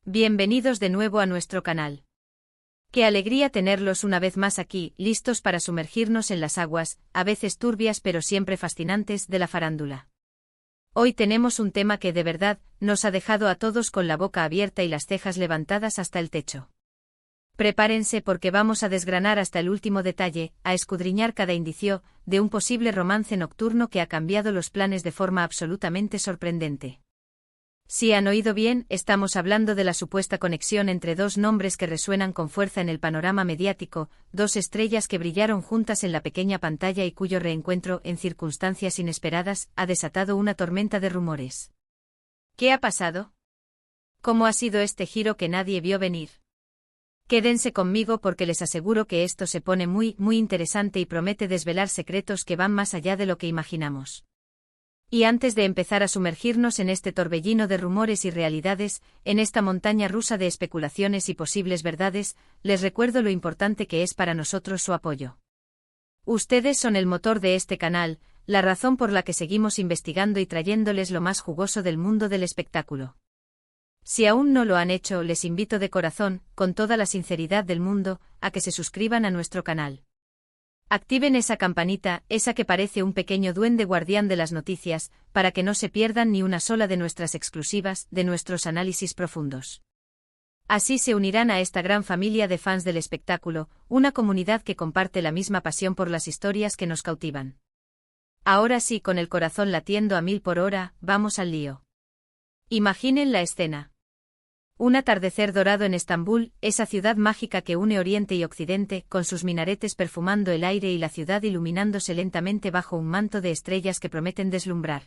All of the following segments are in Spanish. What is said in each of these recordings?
Bienvenidos de nuevo a nuestro canal. Qué alegría tenerlos una vez más aquí, listos para sumergirnos en las aguas, a veces turbias pero siempre fascinantes, de la farándula. Hoy tenemos un tema que de verdad nos ha dejado a todos con la boca abierta y las cejas levantadas hasta el techo. Prepárense porque vamos a desgranar hasta el último detalle, a escudriñar cada indicio de un posible romance nocturno que ha cambiado los planes de forma absolutamente sorprendente. Si han oído bien, estamos hablando de la supuesta conexión entre dos nombres que resuenan con fuerza en el panorama mediático, dos estrellas que brillaron juntas en la pequeña pantalla y cuyo reencuentro, en circunstancias inesperadas, ha desatado una tormenta de rumores. ¿Qué ha pasado? ¿Cómo ha sido este giro que nadie vio venir? Quédense conmigo porque les aseguro que esto se pone muy interesante y promete desvelar secretos que van más allá de lo que imaginamos. Y antes de empezar a sumergirnos en este torbellino de rumores y realidades, en esta montaña rusa de especulaciones y posibles verdades, les recuerdo lo importante que es para nosotros su apoyo. Ustedes son el motor de este canal, la razón por la que seguimos investigando y trayéndoles lo más jugoso del mundo del espectáculo. Si aún no lo han hecho, les invito de corazón, con toda la sinceridad del mundo, a que se suscriban a nuestro canal. Activen esa campanita, esa que parece un pequeño duende guardián de las noticias, para que no se pierdan ni una sola de nuestras exclusivas, de nuestros análisis profundos. Así se unirán a esta gran familia de fans del espectáculo, una comunidad que comparte la misma pasión por las historias que nos cautivan. Ahora sí, con el corazón latiendo a 1000 por hora, vamos al lío. Imaginen la escena. Un atardecer dorado en Estambul, esa ciudad mágica que une Oriente y Occidente, con sus minaretes perfumando el aire y la ciudad iluminándose lentamente bajo un manto de estrellas que prometen deslumbrar.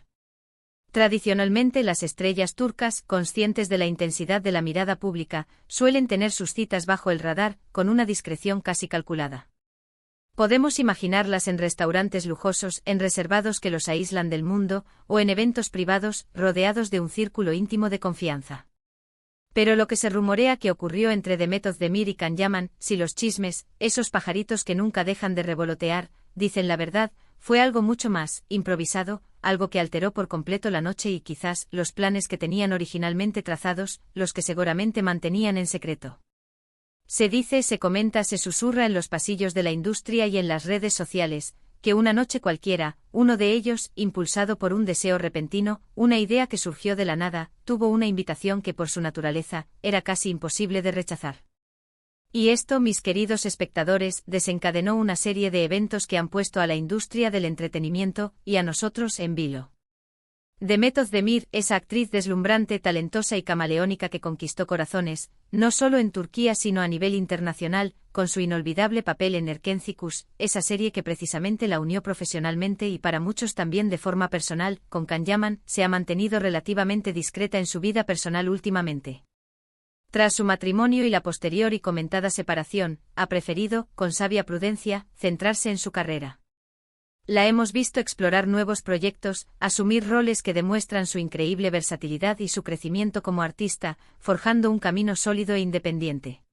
Tradicionalmente las estrellas turcas, conscientes de la intensidad de la mirada pública, suelen tener sus citas bajo el radar, con una discreción casi calculada. Podemos imaginarlas en restaurantes lujosos, en reservados que los aíslan del mundo, o en eventos privados, rodeados de un círculo íntimo de confianza. Pero lo que se rumorea que ocurrió entre Demet Özdemir y Can Yaman, si los chismes, esos pajaritos que nunca dejan de revolotear, dicen la verdad, fue algo mucho más improvisado, algo que alteró por completo la noche y quizás los planes que tenían originalmente trazados, los que seguramente mantenían en secreto. Se dice, se comenta, se susurra en los pasillos de la industria y en las redes sociales, que una noche cualquiera, uno de ellos, impulsado por un deseo repentino, una idea que surgió de la nada, tuvo una invitación que por su naturaleza, era casi imposible de rechazar. Y esto, mis queridos espectadores, desencadenó una serie de eventos que han puesto a la industria del entretenimiento, y a nosotros, en vilo. Demet Özdemir, esa actriz deslumbrante, talentosa y camaleónica que conquistó corazones, no solo en Turquía sino a nivel internacional, con su inolvidable papel en Erkenci, esa serie que precisamente la unió profesionalmente y para muchos también de forma personal, con Can Yaman, se ha mantenido relativamente discreta en su vida personal últimamente. Tras su matrimonio y la posterior y comentada separación, ha preferido, con sabia prudencia, centrarse en su carrera. La hemos visto explorar nuevos proyectos, asumir roles que demuestran su increíble versatilidad y su crecimiento como artista, forjando un camino sólido e independiente.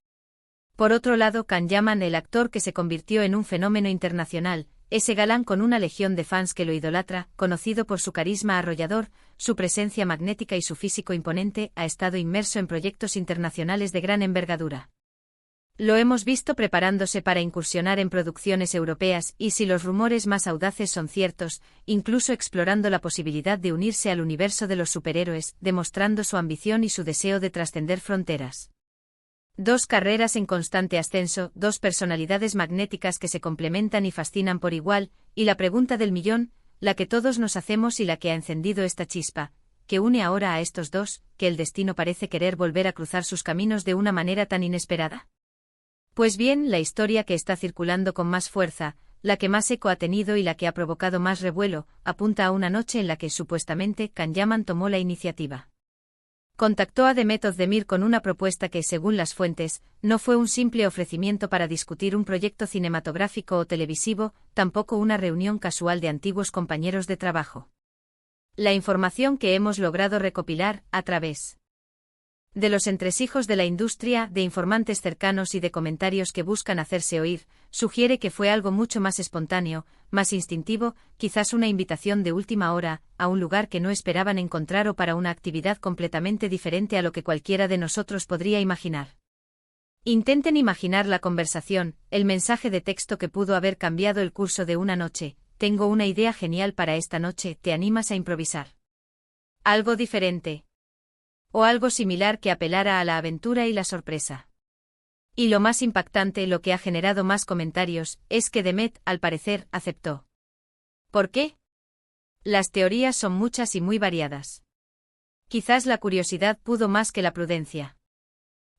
Por otro lado, Can Yaman, el actor que se convirtió en un fenómeno internacional, ese galán con una legión de fans que lo idolatra, conocido por su carisma arrollador, su presencia magnética y su físico imponente, ha estado inmerso en proyectos internacionales de gran envergadura. Lo hemos visto preparándose para incursionar en producciones europeas y, si los rumores más audaces son ciertos, incluso explorando la posibilidad de unirse al universo de los superhéroes, demostrando su ambición y su deseo de trascender fronteras. Dos carreras en constante ascenso, dos personalidades magnéticas que se complementan y fascinan por igual, y la pregunta del millón, la que todos nos hacemos y la que ha encendido esta chispa, que une ahora a estos dos, que el destino parece querer volver a cruzar sus caminos de una manera tan inesperada. Pues bien, la historia que está circulando con más fuerza, la que más eco ha tenido y la que ha provocado más revuelo, apunta a una noche en la que supuestamente Can Yaman tomó la iniciativa. Contactó a Demet Özdemir con una propuesta que, según las fuentes, no fue un simple ofrecimiento para discutir un proyecto cinematográfico o televisivo, tampoco una reunión casual de antiguos compañeros de trabajo. La información que hemos logrado recopilar, a través De los entresijos de la industria, de informantes cercanos y de comentarios que buscan hacerse oír, sugiere que fue algo mucho más espontáneo, más instintivo, quizás una invitación de última hora, a un lugar que no esperaban encontrar o para una actividad completamente diferente a lo que cualquiera de nosotros podría imaginar. Intenten imaginar la conversación, el mensaje de texto que pudo haber cambiado el curso de una noche. Tengo una idea genial para esta noche, ¿te animas a improvisar? Algo diferente. O algo similar que apelara a la aventura y la sorpresa. Y lo más impactante, lo que ha generado más comentarios, es que Demet, al parecer, aceptó. ¿Por qué? Las teorías son muchas y muy variadas. Quizás la curiosidad pudo más que la prudencia.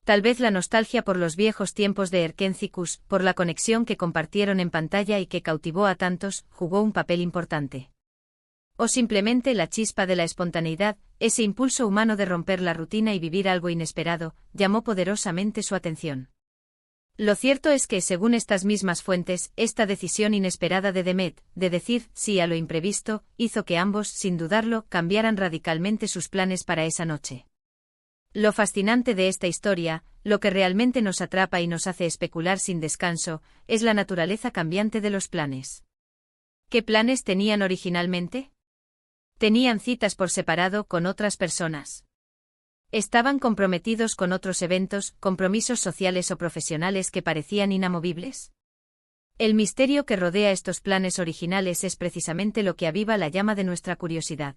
Tal vez la nostalgia por los viejos tiempos de Erkencicus, por la conexión que compartieron en pantalla y que cautivó a tantos, jugó un papel importante. O simplemente la chispa de la espontaneidad, ese impulso humano de romper la rutina y vivir algo inesperado, llamó poderosamente su atención. Lo cierto es que, según estas mismas fuentes, esta decisión inesperada de Demet, de decir sí a lo imprevisto, hizo que ambos, sin dudarlo, cambiaran radicalmente sus planes para esa noche. Lo fascinante de esta historia, lo que realmente nos atrapa y nos hace especular sin descanso, es la naturaleza cambiante de los planes. ¿Qué planes tenían originalmente? Tenían citas por separado con otras personas. Estaban comprometidos con otros eventos, compromisos sociales o profesionales que parecían inamovibles. El misterio que rodea estos planes originales es precisamente lo que aviva la llama de nuestra curiosidad.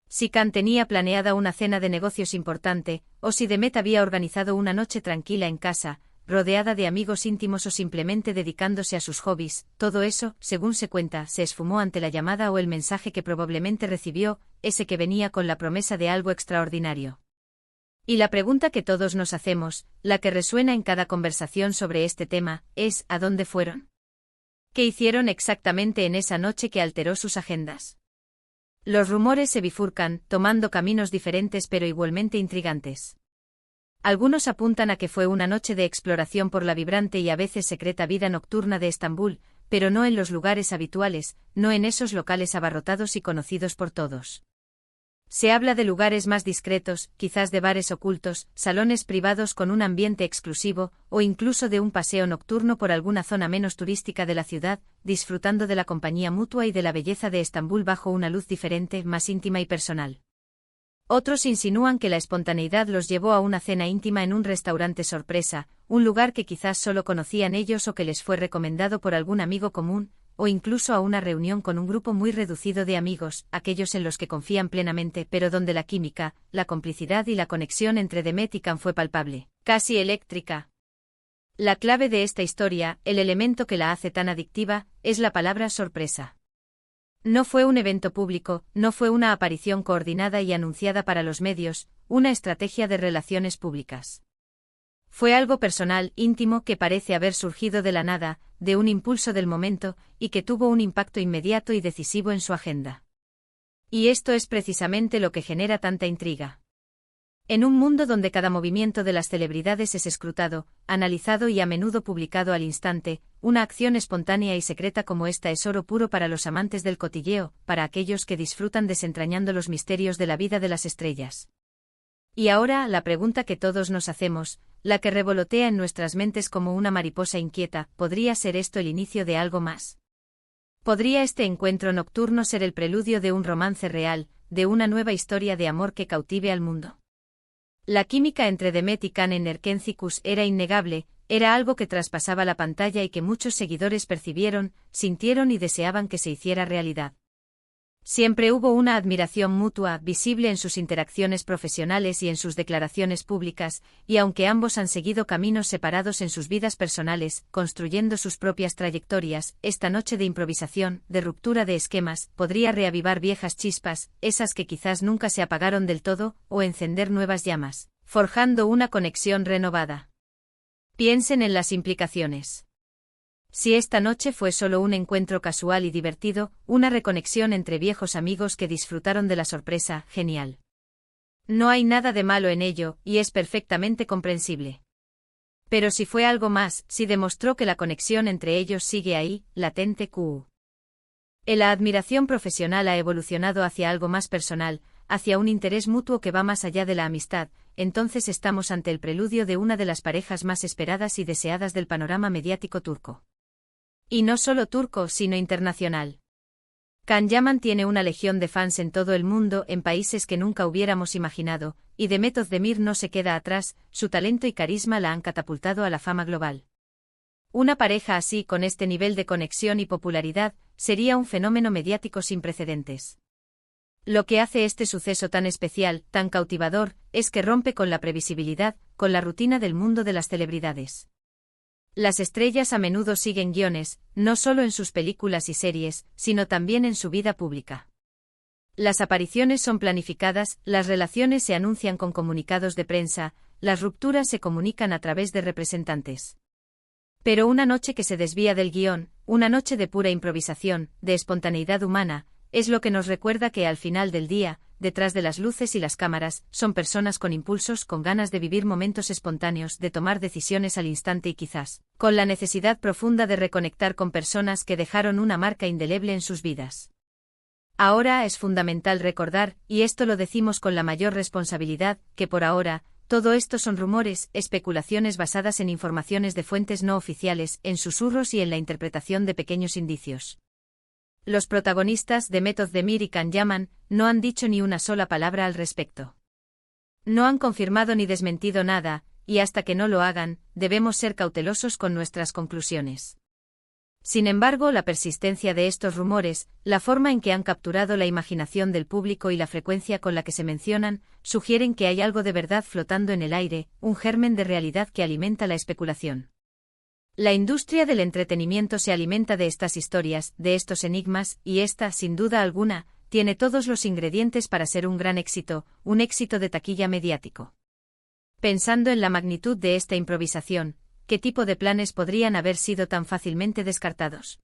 Si Khan tenía planeada una cena de negocios importante, o si Demet había organizado una noche tranquila en casa, rodeada de amigos íntimos o simplemente dedicándose a sus hobbies, todo eso, según se cuenta, se esfumó ante la llamada o el mensaje que probablemente recibió, ese que venía con la promesa de algo extraordinario. Y la pregunta que todos nos hacemos, la que resuena en cada conversación sobre este tema, es ¿a dónde fueron? ¿Qué hicieron exactamente en esa noche que alteró sus agendas? Los rumores se bifurcan, tomando caminos diferentes pero igualmente intrigantes. Algunos apuntan a que fue una noche de exploración por la vibrante y a veces secreta vida nocturna de Estambul, pero no en los lugares habituales, no en esos locales abarrotados y conocidos por todos. Se habla de lugares más discretos, quizás de bares ocultos, salones privados con un ambiente exclusivo, o incluso de un paseo nocturno por alguna zona menos turística de la ciudad, disfrutando de la compañía mutua y de la belleza de Estambul bajo una luz diferente, más íntima y personal. Otros insinúan que la espontaneidad los llevó a una cena íntima en un restaurante sorpresa, un lugar que quizás solo conocían ellos o que les fue recomendado por algún amigo común, o incluso a una reunión con un grupo muy reducido de amigos, aquellos en los que confían plenamente, pero donde la química, la complicidad y la conexión entre Demet y Khan fue palpable, casi eléctrica. La clave de esta historia, el elemento que la hace tan adictiva, es la palabra sorpresa. No fue un evento público, no fue una aparición coordinada y anunciada para los medios, una estrategia de relaciones públicas. Fue algo personal, íntimo, que parece haber surgido de la nada, de un impulso del momento, y que tuvo un impacto inmediato y decisivo en su agenda. Y esto es precisamente lo que genera tanta intriga. En un mundo donde cada movimiento de las celebridades es escrutado, analizado y a menudo publicado al instante, una acción espontánea y secreta como esta es oro puro para los amantes del cotilleo, para aquellos que disfrutan desentrañando los misterios de la vida de las estrellas. Y ahora, la pregunta que todos nos hacemos, la que revolotea en nuestras mentes como una mariposa inquieta, ¿podría ser esto el inicio de algo más? ¿Podría este encuentro nocturno ser el preludio de un romance real, de una nueva historia de amor que cautive al mundo? La química entre Demet y Khan en Erkencicus era innegable, era algo que traspasaba la pantalla y que muchos seguidores percibieron, sintieron y deseaban que se hiciera realidad. Siempre hubo una admiración mutua, visible en sus interacciones profesionales y en sus declaraciones públicas, y aunque ambos han seguido caminos separados en sus vidas personales, construyendo sus propias trayectorias, esta noche de improvisación, de ruptura de esquemas, podría reavivar viejas chispas, esas que quizás nunca se apagaron del todo, o encender nuevas llamas, forjando una conexión renovada. Piensen en las implicaciones. Si esta noche fue solo un encuentro casual y divertido, una reconexión entre viejos amigos que disfrutaron de la sorpresa, genial. No hay nada de malo en ello, y es perfectamente comprensible. Pero si fue algo más, si demostró que la conexión entre ellos sigue ahí, latente La admiración profesional ha evolucionado hacia algo más personal, hacia un interés mutuo que va más allá de la amistad, entonces estamos ante el preludio de una de las parejas más esperadas y deseadas del panorama mediático turco. Y no solo turco, sino internacional. Can Yaman tiene una legión de fans en todo el mundo, en países que nunca hubiéramos imaginado, y Demet Özdemir no se queda atrás, su talento y carisma la han catapultado a la fama global. Una pareja así, con este nivel de conexión y popularidad, sería un fenómeno mediático sin precedentes. Lo que hace este suceso tan especial, tan cautivador, es que rompe con la previsibilidad, con la rutina del mundo de las celebridades. Las estrellas a menudo siguen guiones, no solo en sus películas y series, sino también en su vida pública. Las apariciones son planificadas, las relaciones se anuncian con comunicados de prensa, las rupturas se comunican a través de representantes. Pero una noche que se desvía del guión, una noche de pura improvisación, de espontaneidad humana, es lo que nos recuerda que al final del día, detrás de las luces y las cámaras, son personas con impulsos, con ganas de vivir momentos espontáneos, de tomar decisiones al instante y quizás, con la necesidad profunda de reconectar con personas que dejaron una marca indeleble en sus vidas. Ahora es fundamental recordar, y esto lo decimos con la mayor responsabilidad, que por ahora, todo esto son rumores, especulaciones basadas en informaciones de fuentes no oficiales, en susurros y en la interpretación de pequeños indicios. Los protagonistas, Demet Özdemir y Can Yaman, no han dicho ni una sola palabra al respecto. No han confirmado ni desmentido nada, y hasta que no lo hagan, debemos ser cautelosos con nuestras conclusiones. Sin embargo, la persistencia de estos rumores, la forma en que han capturado la imaginación del público y la frecuencia con la que se mencionan, sugieren que hay algo de verdad flotando en el aire, un germen de realidad que alimenta la especulación. La industria del entretenimiento se alimenta de estas historias, de estos enigmas, y esta, sin duda alguna, tiene todos los ingredientes para ser un gran éxito, un éxito de taquilla mediático. Pensando en la magnitud de esta improvisación, ¿qué tipo de planes podrían haber sido tan fácilmente descartados?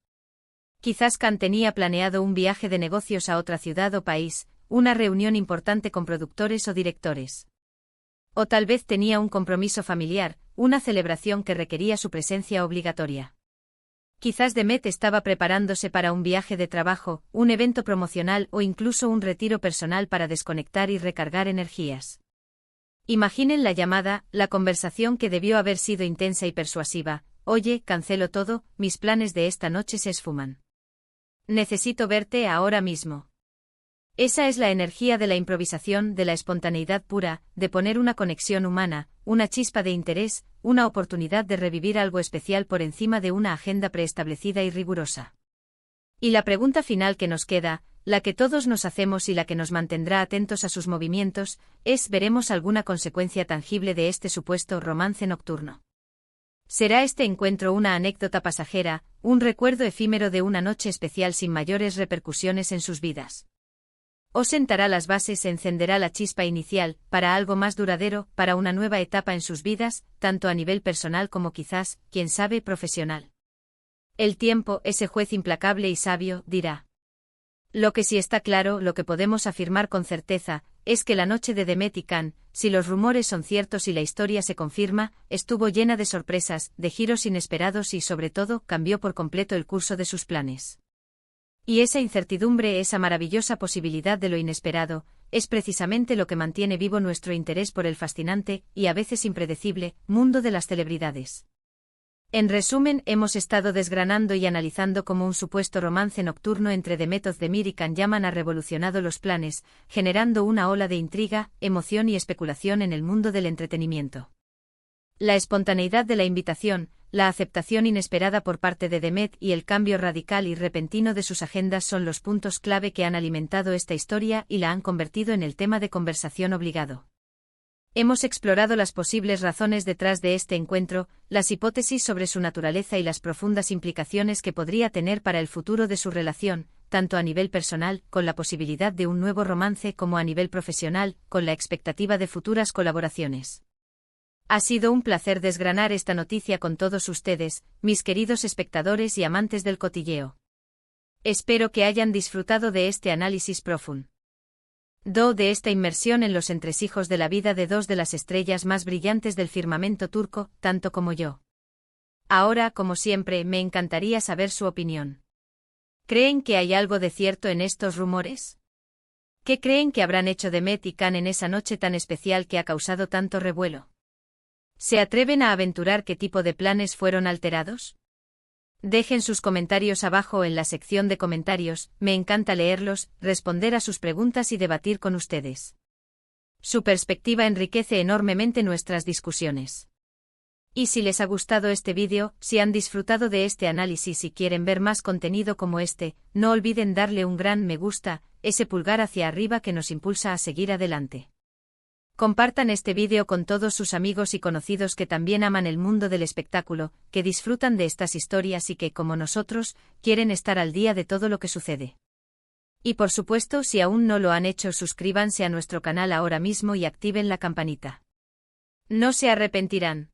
Quizás Can tenía planeado un viaje de negocios a otra ciudad o país, una reunión importante con productores o directores. O tal vez tenía un compromiso familiar, una celebración que requería su presencia obligatoria. Quizás Demet estaba preparándose para un viaje de trabajo, un evento promocional o incluso un retiro personal para desconectar y recargar energías. Imaginen la llamada, la conversación que debió haber sido intensa y persuasiva. Oye, cancelo todo, mis planes de esta noche se esfuman. Necesito verte ahora mismo. Esa es la energía de la improvisación, de la espontaneidad pura, de poner una conexión humana, una chispa de interés, una oportunidad de revivir algo especial por encima de una agenda preestablecida y rigurosa. Y la pregunta final que nos queda, la que todos nos hacemos y la que nos mantendrá atentos a sus movimientos, es: ¿veremos alguna consecuencia tangible de este supuesto romance nocturno? ¿Será este encuentro una anécdota pasajera, un recuerdo efímero de una noche especial sin mayores repercusiones en sus vidas? ¿O sentará las bases, encenderá la chispa inicial, para algo más duradero, para una nueva etapa en sus vidas, tanto a nivel personal como quizás, quién sabe, profesional? El tiempo, ese juez implacable y sabio, dirá. Lo que sí está claro, lo que podemos afirmar con certeza, es que la noche de Demet y Can, si los rumores son ciertos y la historia se confirma, estuvo llena de sorpresas, de giros inesperados y sobre todo, cambió por completo el curso de sus planes. Y esa incertidumbre, esa maravillosa posibilidad de lo inesperado, es precisamente lo que mantiene vivo nuestro interés por el fascinante, y a veces impredecible, mundo de las celebridades. En resumen, hemos estado desgranando y analizando cómo un supuesto romance nocturno entre Demet Özdemir y Can Yaman ha revolucionado los planes, generando una ola de intriga, emoción y especulación en el mundo del entretenimiento. La espontaneidad de la invitación, la aceptación inesperada por parte de Demet y el cambio radical y repentino de sus agendas son los puntos clave que han alimentado esta historia y la han convertido en el tema de conversación obligado. Hemos explorado las posibles razones detrás de este encuentro, las hipótesis sobre su naturaleza y las profundas implicaciones que podría tener para el futuro de su relación, tanto a nivel personal, con la posibilidad de un nuevo romance, como a nivel profesional, con la expectativa de futuras colaboraciones. Ha sido un placer desgranar esta noticia con todos ustedes, mis queridos espectadores y amantes del cotilleo. Espero que hayan disfrutado de este análisis profundo. De esta inmersión en los entresijos de la vida de dos de las estrellas más brillantes del firmamento turco, tanto como yo. Ahora, como siempre, me encantaría saber su opinión. ¿Creen que hay algo de cierto en estos rumores? ¿Qué creen que habrán hecho Demet y Can en esa noche tan especial que ha causado tanto revuelo? ¿Se atreven a aventurar qué tipo de planes fueron alterados? Dejen sus comentarios abajo en la sección de comentarios, me encanta leerlos, responder a sus preguntas y debatir con ustedes. Su perspectiva enriquece enormemente nuestras discusiones. Y si les ha gustado este vídeo, si han disfrutado de este análisis y quieren ver más contenido como este, no olviden darle un gran me gusta, ese pulgar hacia arriba que nos impulsa a seguir adelante. Compartan este vídeo con todos sus amigos y conocidos que también aman el mundo del espectáculo, que disfrutan de estas historias y que, como nosotros, quieren estar al día de todo lo que sucede. Y por supuesto, si aún no lo han hecho, suscríbanse a nuestro canal ahora mismo y activen la campanita. No se arrepentirán.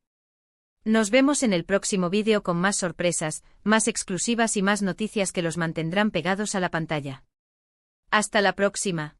Nos vemos en el próximo vídeo con más sorpresas, más exclusivas y más noticias que los mantendrán pegados a la pantalla. Hasta la próxima.